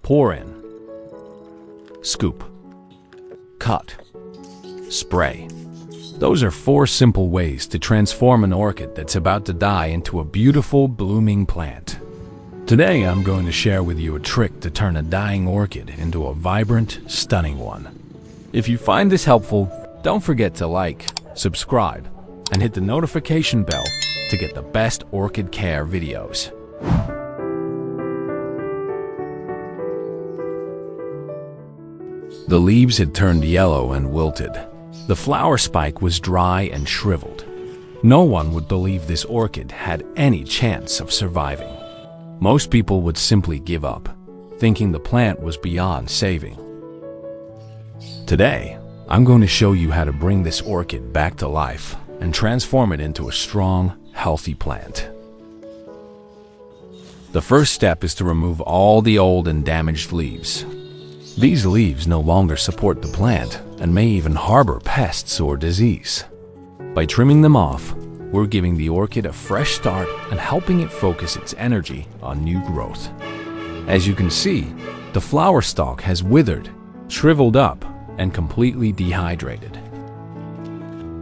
Pour in, scoop, cut, spray. Those are 4 simple ways to transform an orchid that's about to die into a beautiful, blooming plant. Today, I'm going to share with you a trick to turn a dying orchid into a vibrant, stunning one. If you find this helpful, don't forget to like, subscribe, and hit the notification bell to get the best orchid care videos. The leaves had turned yellow and wilted. The flower spike was dry and shriveled. No one would believe this orchid had any chance of surviving. Most people would simply give up, thinking the plant was beyond saving. Today, I'm going to show you how to bring this orchid back to life and transform it into a strong, healthy plant. The first step is to remove all the old and damaged leaves. These leaves no longer support the plant and may even harbor pests or disease. By trimming them off, we're giving the orchid a fresh start and helping it focus its energy on new growth. As you can see, the flower stalk has withered, shriveled up, and completely dehydrated.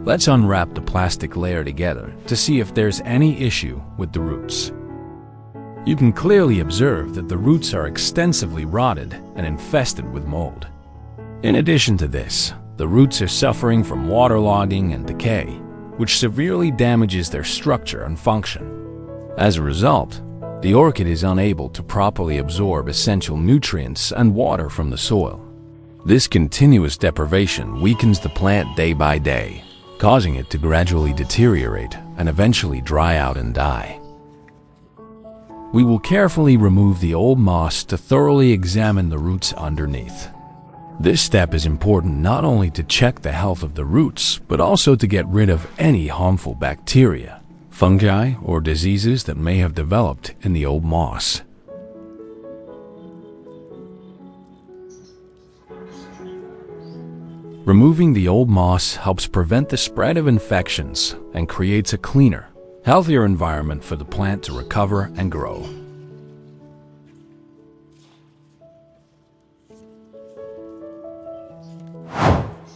Let's unwrap the plastic layer together to see if there's any issue with the roots. You can clearly observe that the roots are extensively rotted and infested with mold. In addition to this, the roots are suffering from waterlogging and decay, which severely damages their structure and function. As a result, the orchid is unable to properly absorb essential nutrients and water from the soil. This continuous deprivation weakens the plant day by day, causing it to gradually deteriorate and eventually dry out and die. We will carefully remove the old moss to thoroughly examine the roots underneath. This step is important not only to check the health of the roots, but also to get rid of any harmful bacteria, fungi, or diseases that may have developed in the old moss. Removing the old moss helps prevent the spread of infections and creates a cleaner, healthier environment for the plant to recover and grow.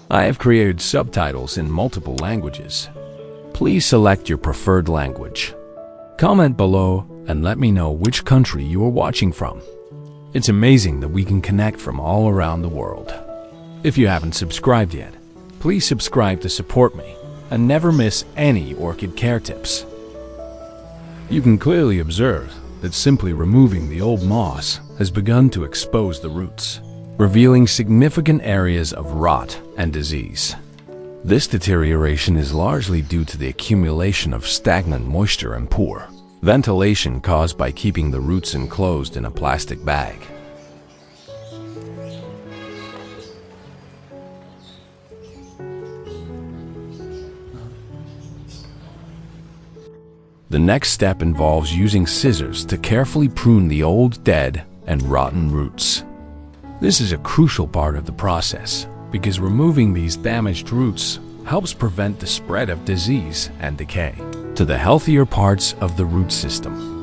I have created subtitles in multiple languages. Please select your preferred language. Comment below and let me know which country you are watching from. It's amazing that we can connect from all around the world. If you haven't subscribed yet, please subscribe to support me and never miss any orchid care tips. You can clearly observe that simply removing the old moss has begun to expose the roots, revealing significant areas of rot and disease. This deterioration is largely due to the accumulation of stagnant moisture and poor ventilation caused by keeping the roots enclosed in a plastic bag. The next step involves using scissors to carefully prune the old, dead, and rotten roots. This is a crucial part of the process because removing these damaged roots helps prevent the spread of disease and decay to the healthier parts of the root system.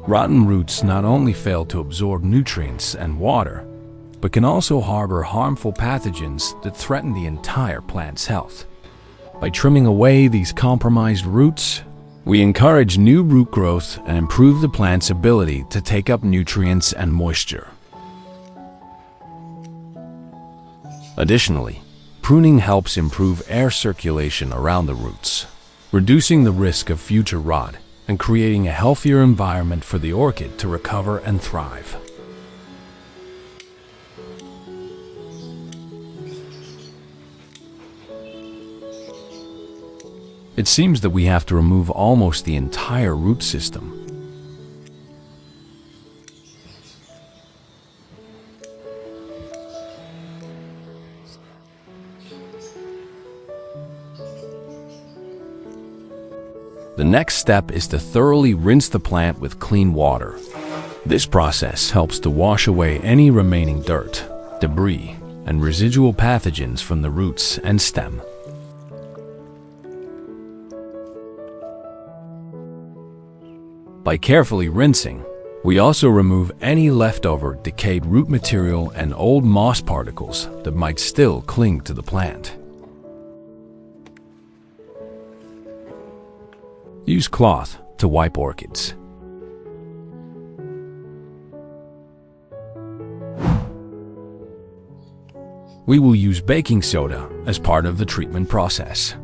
Rotten roots not only fail to absorb nutrients and water, but can also harbor harmful pathogens that threaten the entire plant's health. By trimming away these compromised roots, we encourage new root growth and improve the plant's ability to take up nutrients and moisture. Additionally, pruning helps improve air circulation around the roots, reducing the risk of future rot and creating a healthier environment for the orchid to recover and thrive. It seems that we have to remove almost the entire root system. The next step is to thoroughly rinse the plant with clean water. This process helps to wash away any remaining dirt debris, and residual pathogens from the roots and stem. By carefully rinsing, we also remove any leftover decayed root material and old moss particles that might still cling to the plant. Use cloth to wipe orchids. We will use baking soda as part of the treatment process.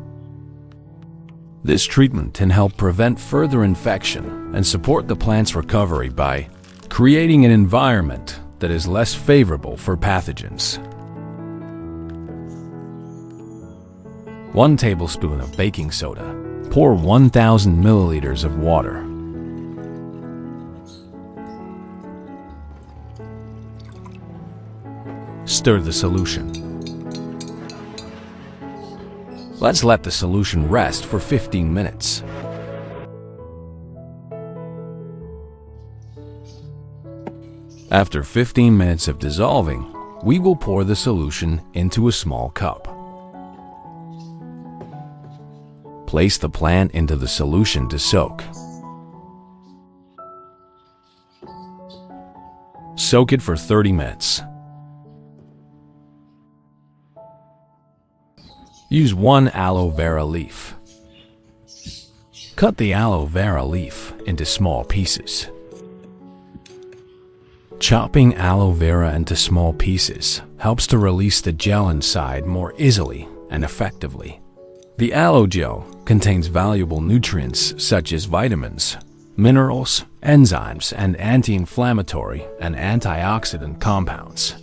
This treatment can help prevent further infection and support the plant's recovery by creating an environment that is less favorable for pathogens. 1 tablespoon of baking soda. Pour 1,000 milliliters of water. Stir the solution. Let's let the solution rest for 15 minutes. After 15 minutes of dissolving, we will pour the solution into a small cup. Place the plant into the solution to soak. Soak it for 30 minutes. Use 1 aloe vera leaf. Cut the aloe vera leaf into small pieces. Chopping aloe vera into small pieces helps to release the gel inside more easily and effectively. The aloe gel contains valuable nutrients such as vitamins, minerals, enzymes, and anti-inflammatory and antioxidant compounds.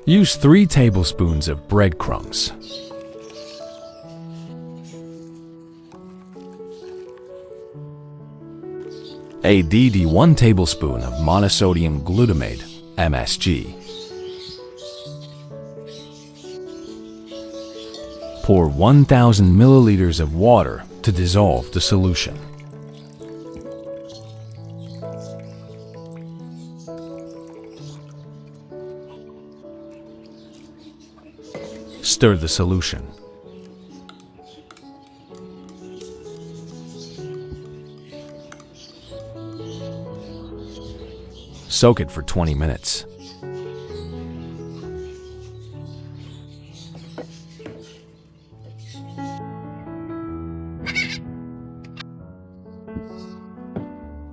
Use 3 tablespoons of breadcrumbs. Add 1 tablespoon of monosodium glutamate, MSG. Pour 1,000 milliliters of water to dissolve the solution. Stir the solution. Soak it for 20 minutes.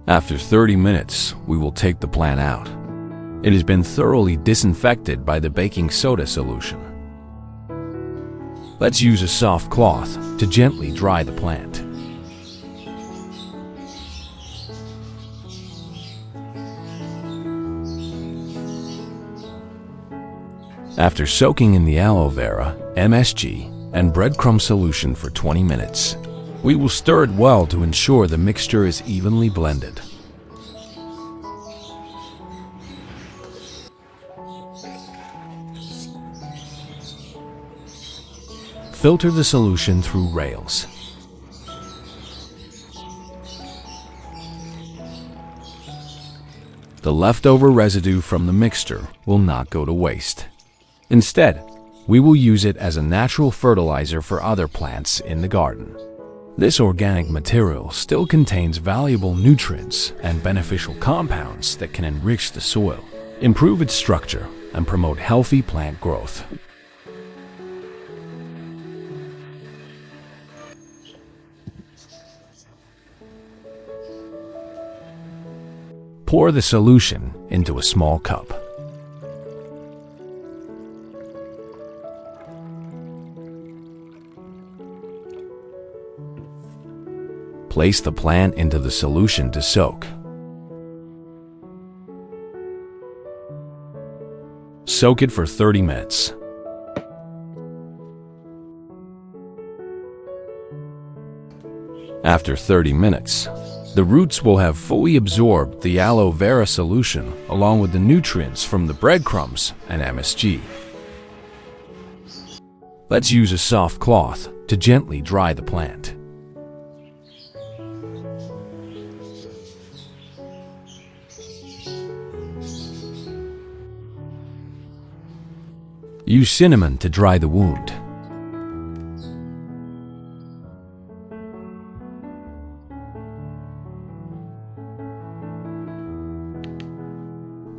After 30 minutes, we will take the plant out. It has been thoroughly disinfected by the baking soda solution. Let's use a soft cloth to gently dry the plant. After soaking in the aloe vera, MSG, and breadcrumb solution for 20 minutes, we will stir it well to ensure the mixture is evenly blended. Filter the solution through rails. The leftover residue from the mixture will not go to waste. Instead, we will use it as a natural fertilizer for other plants in the garden. This organic material still contains valuable nutrients and beneficial compounds that can enrich the soil, improve its structure, and promote healthy plant growth. Pour the solution into a small cup. Place the plant into the solution to soak. Soak it for 30 minutes. After 30 minutes, the roots will have fully absorbed the aloe vera solution along with the nutrients from the breadcrumbs and MSG. Let's use a soft cloth to gently dry the plant. Use cinnamon to dry the wound.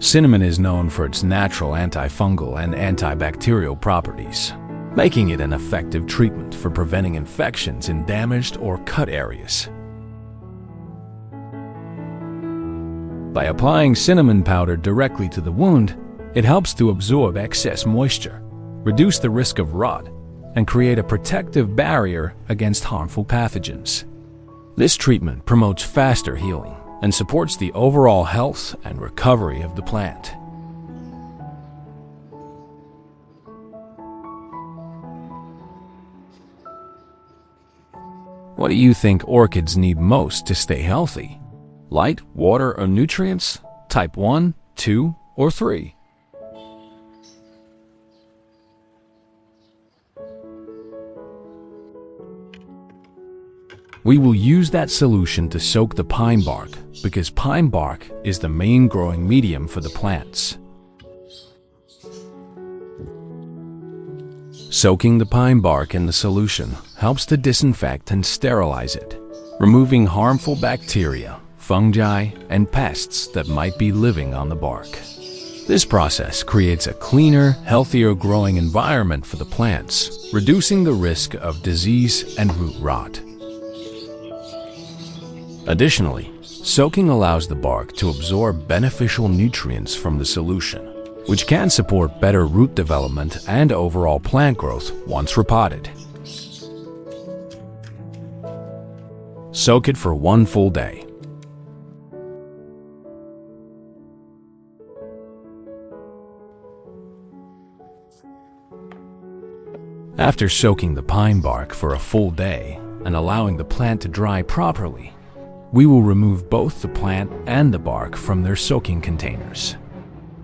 Cinnamon is known for its natural antifungal and antibacterial properties, making it an effective treatment for preventing infections in damaged or cut areas. By applying cinnamon powder directly to the wound, it helps to absorb excess moisture, reduce the risk of rot, and create a protective barrier against harmful pathogens. This treatment promotes faster healing and supports the overall health and recovery of the plant. What do you think orchids need most to stay healthy? Light, water, or nutrients? Type 1, 2, or 3? We will use that solution to soak the pine bark because pine bark is the main growing medium for the plants. Soaking the pine bark in the solution helps to disinfect and sterilize it, removing harmful bacteria, fungi, and pests that might be living on the bark. This process creates a cleaner, healthier growing environment for the plants, reducing the risk of disease and root rot. Additionally, soaking allows the bark to absorb beneficial nutrients from the solution, which can support better root development and overall plant growth once repotted. Soak it for 1 full day. After soaking the pine bark for a full day and allowing the plant to dry properly, we will remove both the plant and the bark from their soaking containers.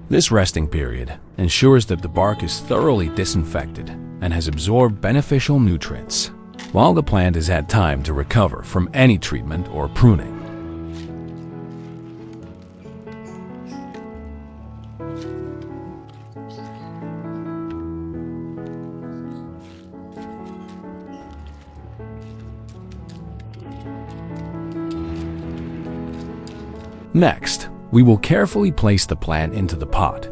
This resting period ensures that the bark is thoroughly disinfected and has absorbed beneficial nutrients, while the plant has had time to recover from any treatment or pruning. Next, we will carefully place the plant into the pot.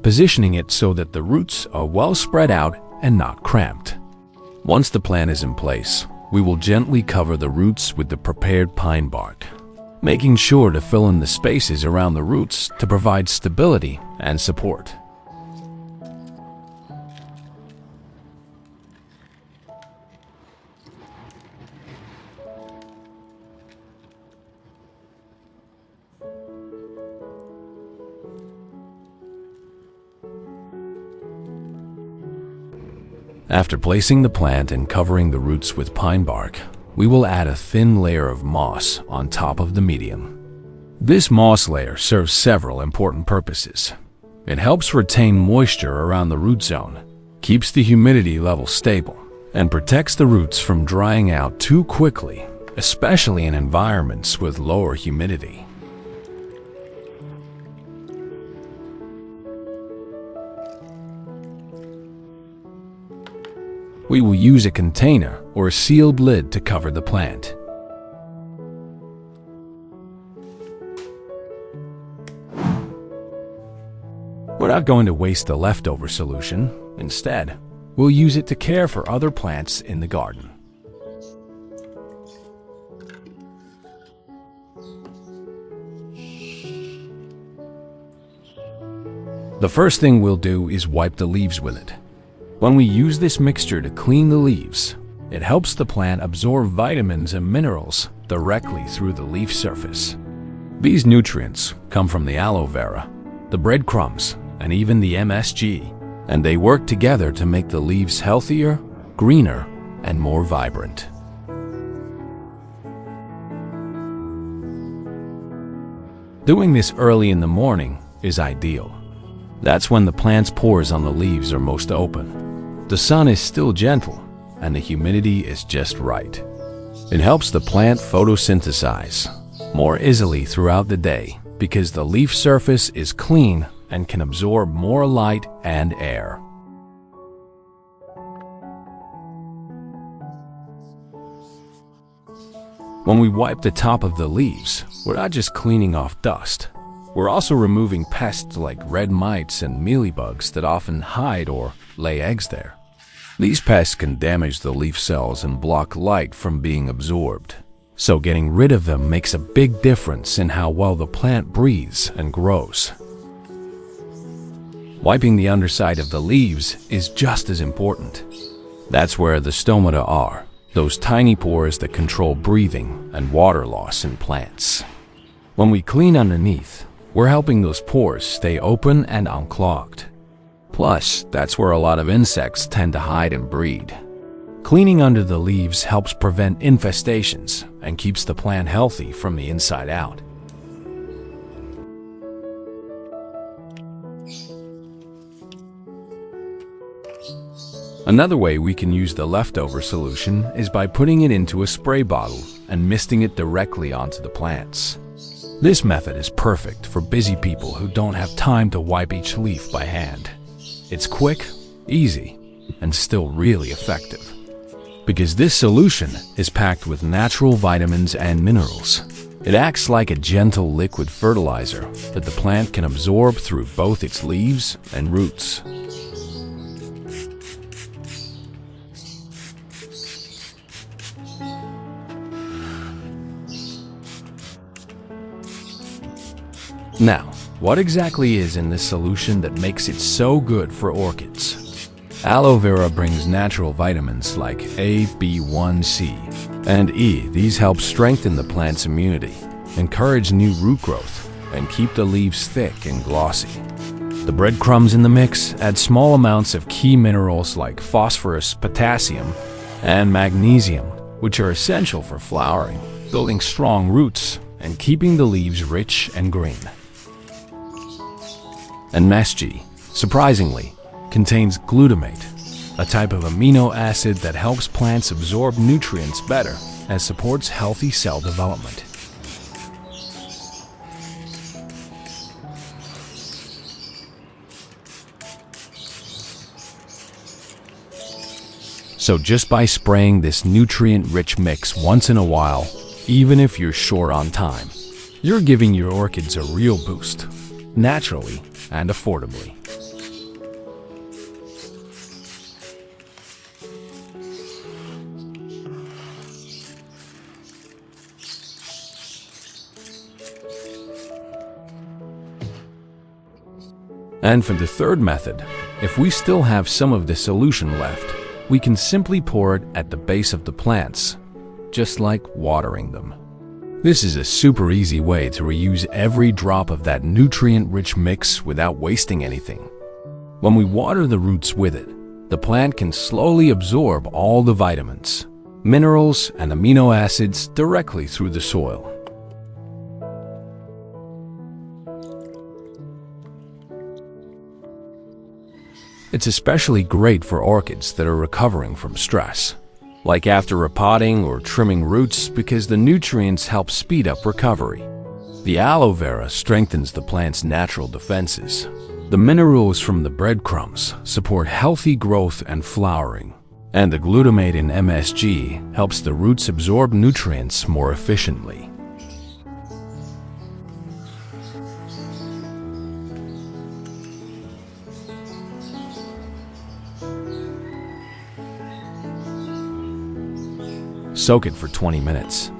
Positioning it so that the roots are well spread out and not cramped. Once the plant is in place, we will gently cover the roots with the prepared pine bark, making sure to fill in the spaces around the roots to provide stability and support. After placing the plant and covering the roots with pine bark, we will add a thin layer of moss on top of the medium. This moss layer serves several important purposes. It helps retain moisture around the root zone, keeps the humidity level stable, and protects the roots from drying out too quickly, especially in environments with lower humidity. We will use a container or a sealed lid to cover the plant. We're not going to waste the leftover solution. Instead, we'll use it to care for other plants in the garden. The first thing we'll do is wipe the leaves with it. When we use this mixture to clean the leaves, it helps the plant absorb vitamins and minerals directly through the leaf surface. These nutrients come from the aloe vera, the breadcrumbs, and even the MSG, and they work together to make the leaves healthier, greener, and more vibrant. Doing this early in the morning is ideal. That's when the plant's pores on the leaves are most open. The sun is still gentle, and the humidity is just right. It helps the plant photosynthesize more easily throughout the day because the leaf surface is clean and can absorb more light and air. When we wipe the top of the leaves, we're not just cleaning off dust. We're also removing pests like red mites and mealybugs that often hide or lay eggs there. These pests can damage the leaf cells and block light from being absorbed. So getting rid of them makes a big difference in how well the plant breathes and grows. Wiping the underside of the leaves is just as important. That's where the stomata are, those tiny pores that control breathing and water loss in plants. When we clean underneath, we're helping those pores stay open and unclogged. Plus, that's where a lot of insects tend to hide and breed. Cleaning under the leaves helps prevent infestations and keeps the plant healthy from the inside out. Another way we can use the leftover solution is by putting it into a spray bottle and misting it directly onto the plants. This method is perfect for busy people who don't have time to wipe each leaf by hand. It's quick, easy, and still really effective. Because this solution is packed with natural vitamins and minerals. It acts like a gentle liquid fertilizer that the plant can absorb through both its leaves and roots. Now, what exactly is in this solution that makes it so good for orchids? Aloe vera brings natural vitamins like A, B1, C, and E. These help strengthen the plant's immunity, encourage new root growth, and keep the leaves thick and glossy. The breadcrumbs in the mix add small amounts of key minerals like phosphorus, potassium, and magnesium, which are essential for flowering, building strong roots, and keeping the leaves rich and green. And MSG, surprisingly, contains glutamate, a type of amino acid that helps plants absorb nutrients better and supports healthy cell development. So just by spraying this nutrient-rich mix once in a while, even if you're short on time, you're giving your orchids a real boost, naturally and affordably. And for the third method, if we still have some of the solution left, we can simply pour it at the base of the plants, just like watering them. This is a super easy way to reuse every drop of that nutrient-rich mix without wasting anything. When we water the roots with it, the plant can slowly absorb all the vitamins, minerals, and amino acids directly through the soil. It's especially great for orchids that are recovering from stress, like after repotting or trimming roots, because the nutrients help speed up recovery. The aloe vera strengthens the plant's natural defenses. The minerals from the breadcrumbs support healthy growth and flowering, and the glutamate in MSG helps the roots absorb nutrients more efficiently. Soak it for 20 minutes.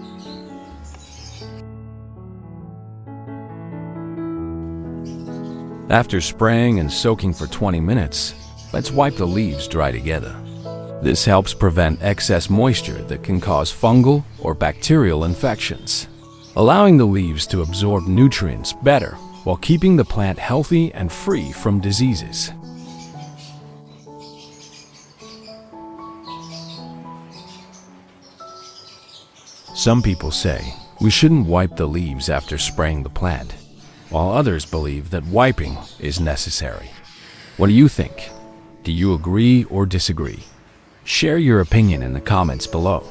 After spraying and soaking for 20 minutes, let's wipe the leaves dry together. This helps prevent excess moisture that can cause fungal or bacterial infections, allowing the leaves to absorb nutrients better while keeping the plant healthy and free from diseases. Some people say we shouldn't wipe the leaves after spraying the plant, while others believe that wiping is necessary. What do you think? Do you agree or disagree? Share your opinion in the comments below.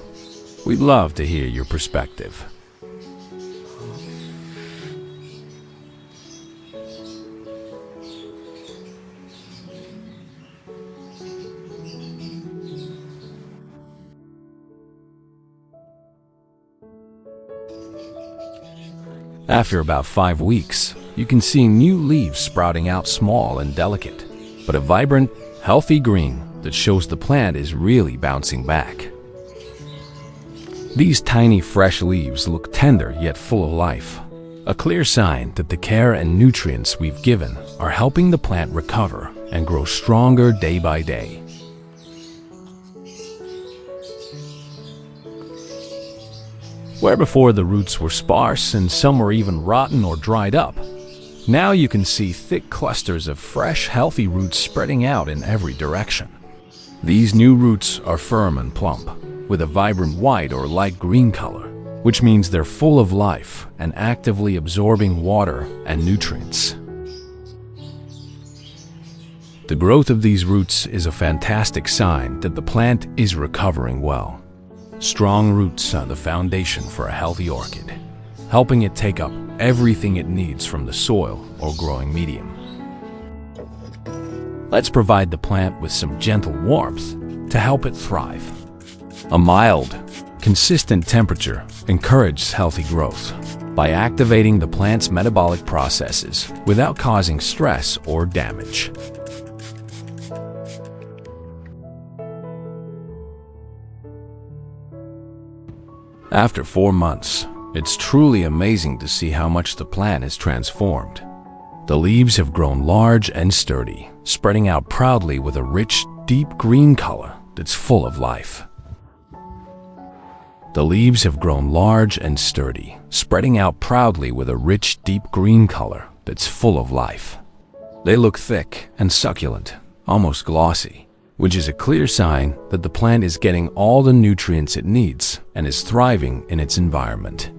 We'd love to hear your perspective. After about 5 weeks, you can see new leaves sprouting out, small and delicate, but a vibrant, healthy green that shows the plant is really bouncing back. These tiny fresh leaves look tender yet full of life, a clear sign that the care and nutrients we've given are helping the plant recover and grow stronger day by day. Where before the roots were sparse and some were even rotten or dried up, now you can see thick clusters of fresh, healthy roots spreading out in every direction. These new roots are firm and plump, with a vibrant white or light green color, which means they're full of life and actively absorbing water and nutrients. The growth of these roots is a fantastic sign that the plant is recovering well. Strong roots are the foundation for a healthy orchid, helping it take up everything it needs from the soil or growing medium. Let's provide the plant with some gentle warmth to help it thrive. A mild, consistent temperature encourages healthy growth by activating the plant's metabolic processes without causing stress or damage. After 4 months, it's truly amazing to see how much the plant has transformed. The leaves have grown large and sturdy, spreading out proudly with a rich, deep green color that's full of life. The leaves have grown large and sturdy, spreading out proudly with a rich, deep green color that's full of life. They look thick and succulent, almost glossy, which is a clear sign that the plant is getting all the nutrients it needs and is thriving in its environment.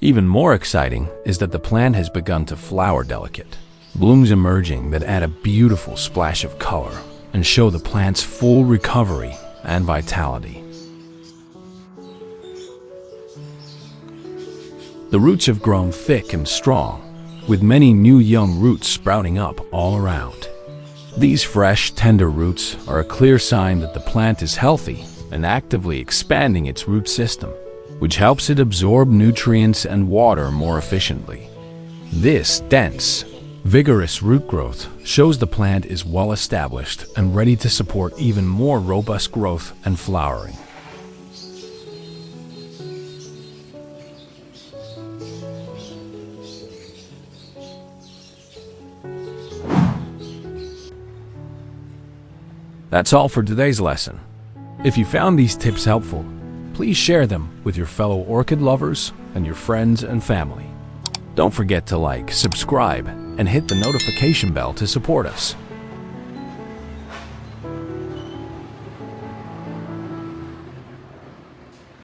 Even more exciting is that the plant has begun to flower delicate, blooms emerging that add a beautiful splash of color and show the plant's full recovery and vitality. The roots have grown thick and strong, with many new young roots sprouting up all around. These fresh, tender roots are a clear sign that the plant is healthy and actively expanding its root system, which helps it absorb nutrients and water more efficiently. This dense, vigorous root growth shows the plant is well established and ready to support even more robust growth and flowering. That's all for today's lesson. If you found these tips helpful, please share them with your fellow orchid lovers and your friends and family. Don't forget to like, subscribe, and hit the notification bell to support us.